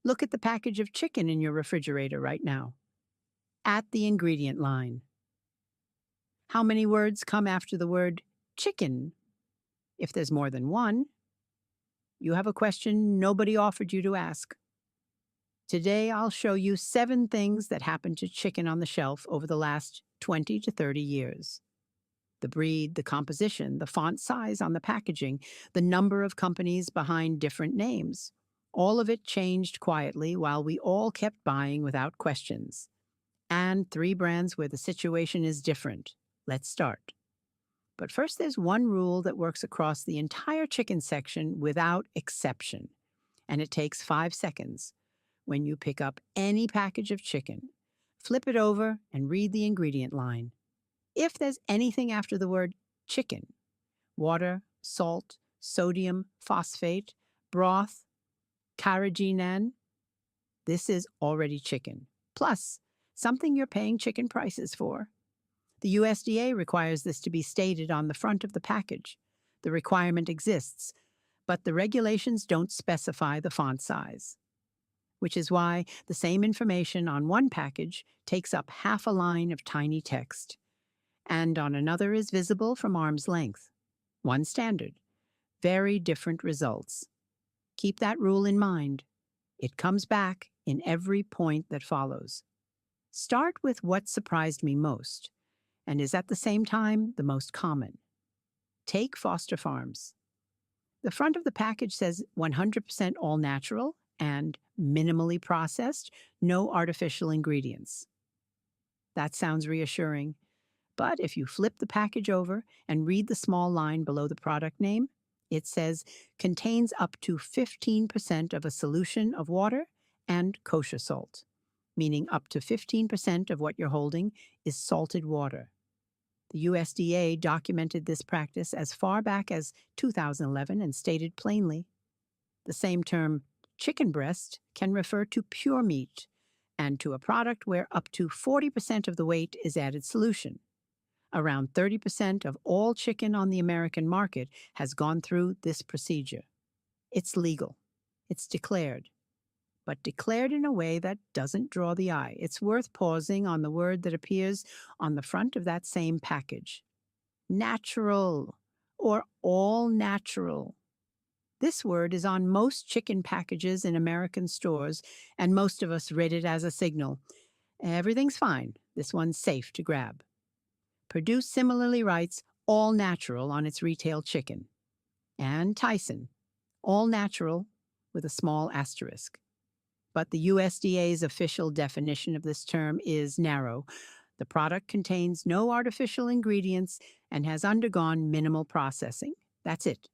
Look at the package of chicken in your refrigerator right now. At the ingredient line. How many words come after the word chicken? If there's more than one, you have a question nobody offered you to ask. Today, I'll show you 7 things that happened to chicken on the shelf over the last 20 to 30 years. The breed, the composition, the font size on the packaging, the number of companies behind different names. All of it changed quietly while we all kept buying without questions. And 3 brands where the situation is different. Let's start. But first, there's one rule that works across the entire chicken section without exception. And it takes 5 seconds. When you pick up any package of chicken, flip it over and read the ingredient line. If there's anything after the word chicken, water, salt, sodium, phosphate, broth, carrageenan, this is already chicken. Plus, something you're paying chicken prices for. The USDA requires this to be stated on the front of the package. The requirement exists, but the regulations don't specify the font size, which is why the same information on one package takes up half a line of tiny text, and on another is visible from arm's length. One standard, very different results. Keep that rule in mind. It comes back in every point that follows. Start with what surprised me most, and is at the same time the most common. Take Foster Farms. The front of the package says 100% all natural and minimally processed, no artificial ingredients. That sounds reassuring, but if you flip the package over and read the small line below the product name, it says contains up to 15% of a solution of water and kosher salt, meaning up to 15% of what you're holding is salted water. The USDA documented this practice as far back as 2011 and stated plainly. The same term, chicken breast, can refer to pure meat and to a product where up to 40% of the weight is added solution. Around 30% of all chicken on the American market has gone through this procedure. It's legal. It's declared. But declared in a way that doesn't draw the eye. It's worth pausing on the word that appears on the front of that same package. Natural, or all natural. This word is on most chicken packages in American stores, and most of us read it as a signal. Everything's fine. This one's safe to grab. Purdue similarly writes all natural on its retail chicken. And Tyson, all natural with a small asterisk. But the USDA's official definition of this term is narrow. The product contains no artificial ingredients and has undergone minimal processing. That's it.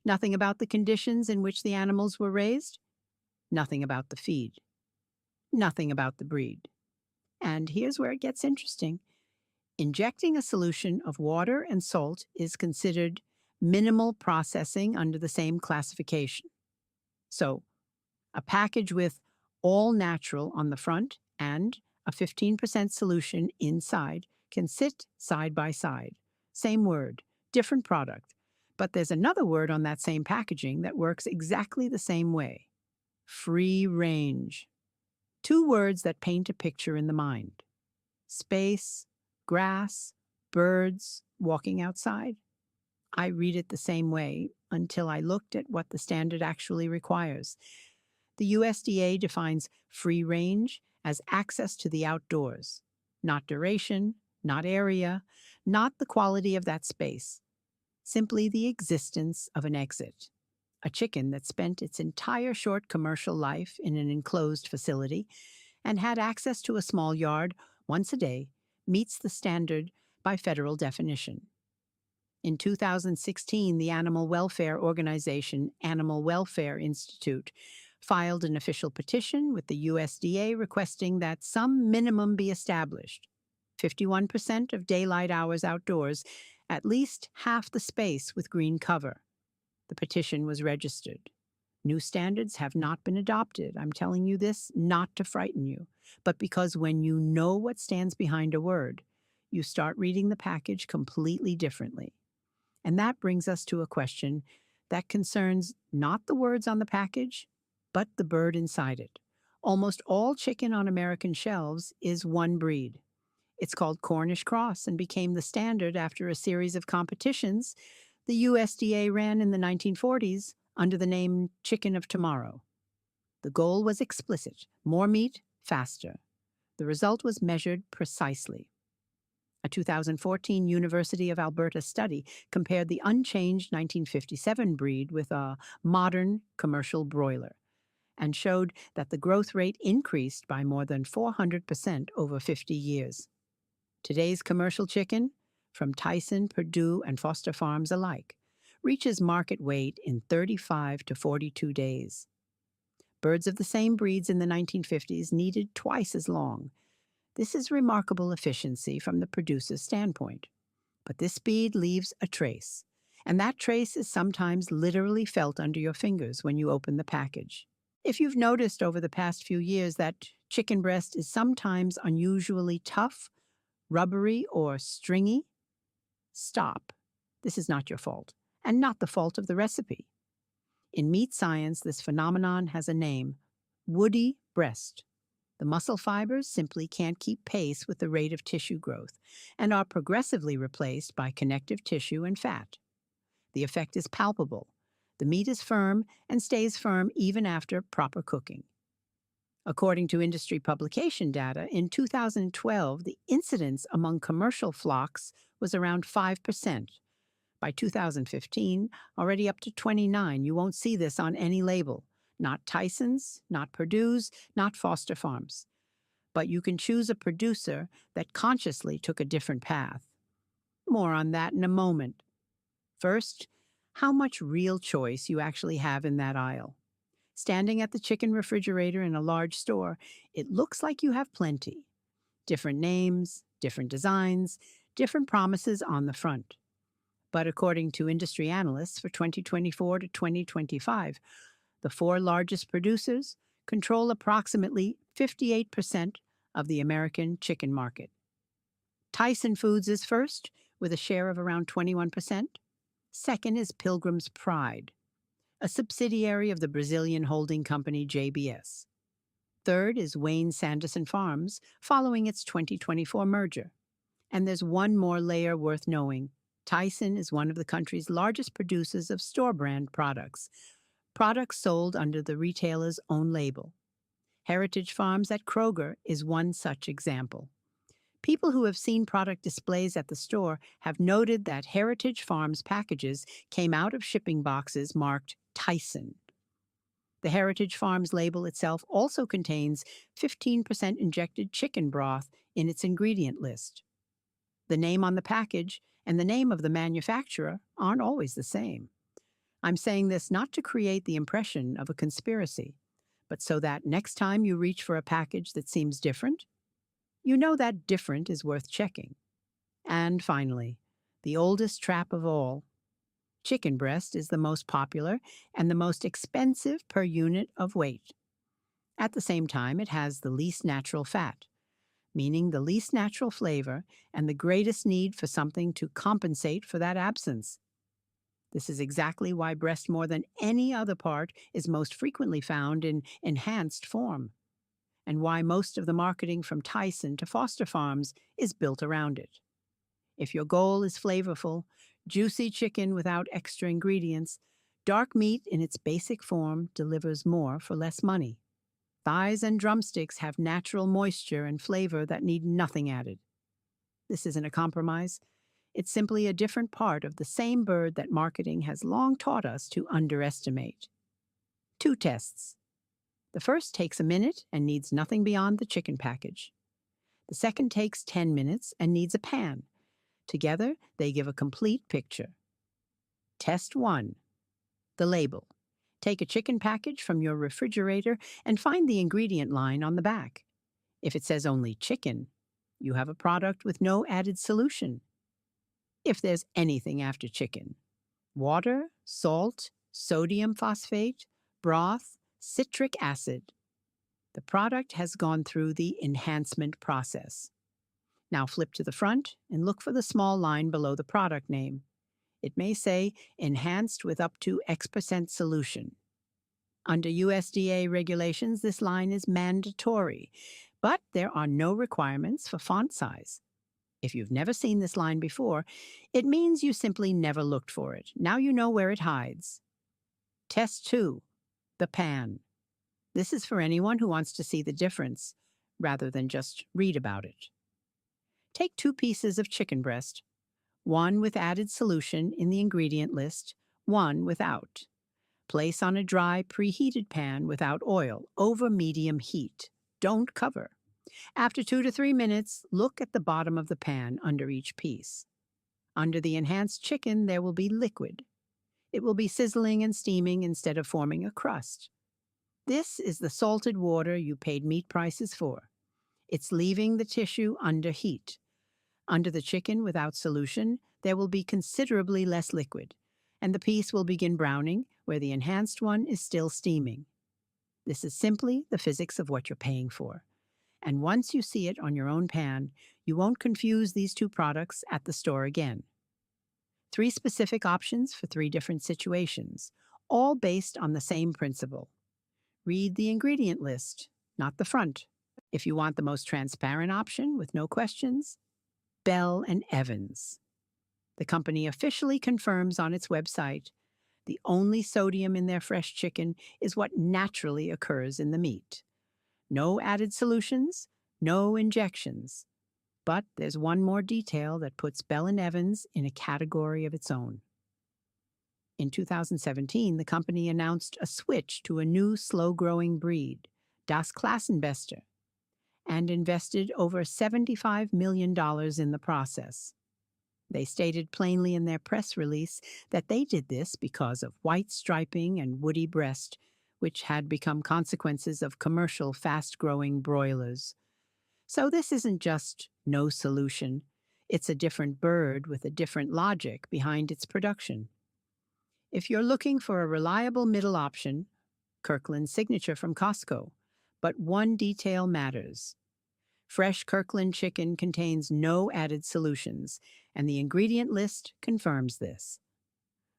Nothing about the conditions in which the animals were raised. Nothing about the feed. Nothing about the breed. And here's where it gets interesting. Injecting a solution of water and salt is considered minimal processing under the same classification. So, a package with all natural on the front and a 15% solution inside can sit side by side. Same word, different product. But there's another word on that same packaging that works exactly the same way. Free range. 2 words that paint a picture in the mind. Space, grass, birds, walking outside. I read it the same way until I looked at what the standard actually requires. The USDA defines free range as access to the outdoors, not duration, not area, not the quality of that space, simply the existence of an exit. A chicken that spent its entire short commercial life in an enclosed facility and had access to a small yard once a day meets the standard by federal definition. In 2016, the animal welfare organization Animal Welfare Institute filed an official petition with the USDA requesting that some minimum be established. 51% of daylight hours outdoors, at least half the space with green cover. The petition was registered. New standards have not been adopted. I'm telling you this not to frighten you, but because when you know what stands behind a word, you start reading the package completely differently. And that brings us to a question that concerns not the words on the package, but the bird inside it. Almost all chicken on American shelves is one breed. It's called Cornish Cross and became the standard after a series of competitions the USDA ran in the 1940s under the name Chicken of Tomorrow. The goal was explicit: more meat, faster. The result was measured precisely. A 2014 University of Alberta study compared the unchanged 1957 breed with a modern commercial broiler and showed that the growth rate increased by more than 400% over 50 years. Today's commercial chicken, from Tyson, Purdue, and Foster Farms alike, reaches market weight in 35 to 42 days. Birds of the same breeds in the 1950s needed twice as long. This is remarkable efficiency from the producer's standpoint. But this speed leaves a trace, and that trace is sometimes literally felt under your fingers when you open the package. If you've noticed over the past few years that chicken breast is sometimes unusually tough, rubbery, or stringy, stop. This is not your fault, and not the fault of the recipe. In meat science, this phenomenon has a name: woody breast. The muscle fibers simply can't keep pace with the rate of tissue growth and are progressively replaced by connective tissue and fat. The effect is palpable. The meat is firm and stays firm even after proper cooking. According to industry publication data, in 2012, the incidence among commercial flocks was around 5%. By 2015, already up to 29. You won't see this on any label. Not Tyson's, not Purdue's, not Foster Farms. But you can choose a producer that consciously took a different path. More on that in a moment. First, how much real choice you actually have in that aisle. Standing at the chicken refrigerator in a large store, it looks like you have plenty. Different names, different designs, different promises on the front. But according to industry analysts for 2024 to 2025, the four largest producers control approximately 58% of the American chicken market. Tyson Foods is first, with a share of around 21%. Second is Pilgrim's Pride, a subsidiary of the Brazilian holding company JBS. Third is Wayne Sanderson Farms, following its 2024 merger. And there's one more layer worth knowing. Tyson is one of the country's largest producers of store-brand products sold under the retailer's own label. Heritage Farms at Kroger is one such example. People who have seen product displays at the store have noted that Heritage Farms packages came out of shipping boxes marked Tyson. The Heritage Farms label itself also contains 15% injected chicken broth in its ingredient list. The name on the package and the name of the manufacturer aren't always the same. I'm saying this not to create the impression of a conspiracy, but so that next time you reach for a package that seems different, you know that different is worth checking. And finally, the oldest trap of all. Chicken breast is the most popular and the most expensive per unit of weight. At the same time, it has the least natural fat, meaning the least natural flavor and the greatest need for something to compensate for that absence. This is exactly why breast, more than any other part, is most frequently found in enhanced form, and why most of the marketing from Tyson to Foster Farms is built around it. If your goal is flavorful, juicy chicken without extra ingredients, dark meat in its basic form delivers more for less money. Thighs and drumsticks have natural moisture and flavor that need nothing added. This isn't a compromise. It's simply a different part of the same bird that marketing has long taught us to underestimate. 2 tests. The first takes a minute and needs nothing beyond the chicken package. The second takes 10 minutes and needs a pan. Together, they give a complete picture. Test 1. The label. Take a chicken package from your refrigerator and find the ingredient line on the back. If it says only chicken, you have a product with no added solution. If there's anything after chicken: water, salt, sodium phosphate, broth, citric acid, the product has gone through the enhancement process. Now flip to the front and look for the small line below the product name. It may say enhanced with up to X% solution. Under USDA regulations, this line is mandatory, but there are no requirements for font size. If you've never seen this line before, it means you simply never looked for it. Now you know where it hides. Test 2. The pan. This is for anyone who wants to see the difference, rather than just read about it. Take 2 pieces of chicken breast, one with added solution in the ingredient list, one without. Place on a dry, preheated pan without oil, over medium heat. Don't cover. After 2 to 3 minutes, look at the bottom of the pan under each piece. Under the enhanced chicken, there will be liquid. It will be sizzling and steaming instead of forming a crust. This is the salted water you paid meat prices for. It's leaving the tissue under heat. Under the chicken without solution, there will be considerably less liquid, and the piece will begin browning where the enhanced one is still steaming. This is simply the physics of what you're paying for. And once you see it on your own pan, you won't confuse these 2 products at the store again. 3 specific options for 3 different situations, all based on the same principle. Read the ingredient list, not the front. If you want the most transparent option with no questions, Bell & Evans. The company officially confirms on its website the only sodium in their fresh chicken is what naturally occurs in the meat. No added solutions, no injections. But there's one more detail that puts Bell & Evans in a category of its own. In 2017, the company announced a switch to a new slow-growing breed, Das Klassenbester, and invested over $75 million in the process. They stated plainly in their press release that they did this because of white striping and woody breast, which had become consequences of commercial fast-growing broilers. So this isn't just no solution. It's a different bird with a different logic behind its production. If you're looking for a reliable middle option, Kirkland Signature from Costco. But one detail matters. Fresh Kirkland chicken contains no added solutions, and the ingredient list confirms this.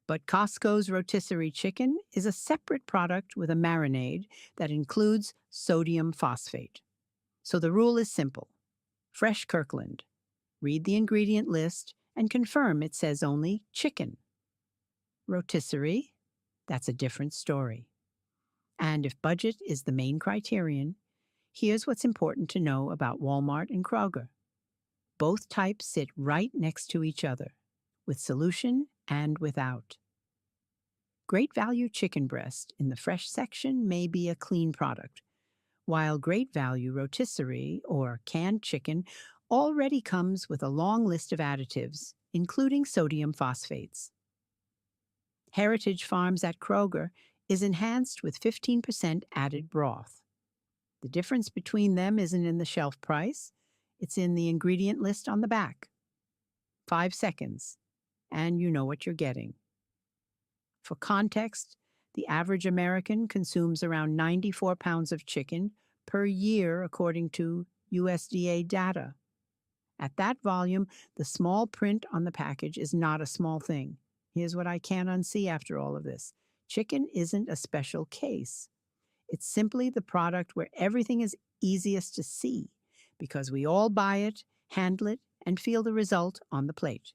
But Costco's rotisserie chicken is a separate product with a marinade that includes sodium phosphate. So the rule is simple. Fresh Kirkland. Read the ingredient list and confirm it says only chicken. Rotisserie? That's a different story. And if budget is the main criterion, here's what's important to know about Walmart and Kroger. Both types sit right next to each other, with solution and without. Great Value chicken breast in the fresh section may be a clean product, while Great Value rotisserie or canned chicken already comes with a long list of additives, including sodium phosphates. Heritage Farms at Kroger is enhanced with 15% added broth. The difference between them isn't in the shelf price, it's in the ingredient list on the back. 5 seconds, and you know what you're getting. For context, the average American consumes around 94 pounds of chicken per year according to USDA data. At that volume, the small print on the package is not a small thing. Here's what I can't unsee after all of this. Chicken isn't a special case. It's simply the product where everything is easiest to see because we all buy it, handle it, and feel the result on the plate.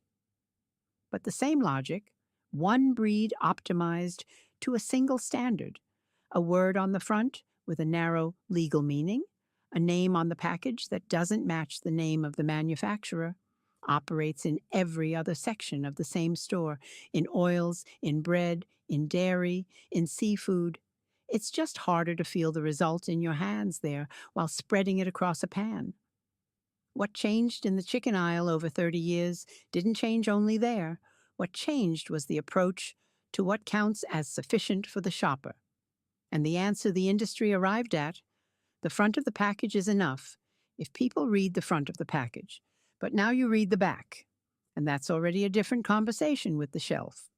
But the same logic, one breed optimized to a single standard, a word on the front with a narrow legal meaning, a name on the package that doesn't match the name of the manufacturer, operates in every other section of the same store, in oils, in bread, in dairy, in seafood. It's just harder to feel the result in your hands there while spreading it across a pan. What changed in the chicken aisle over 30 years didn't change only there. What changed was the approach to what counts as sufficient for the shopper. And the answer the industry arrived at, the front of the package is enough if people read the front of the package. But now you read the back, and that's already a different conversation with the shelf.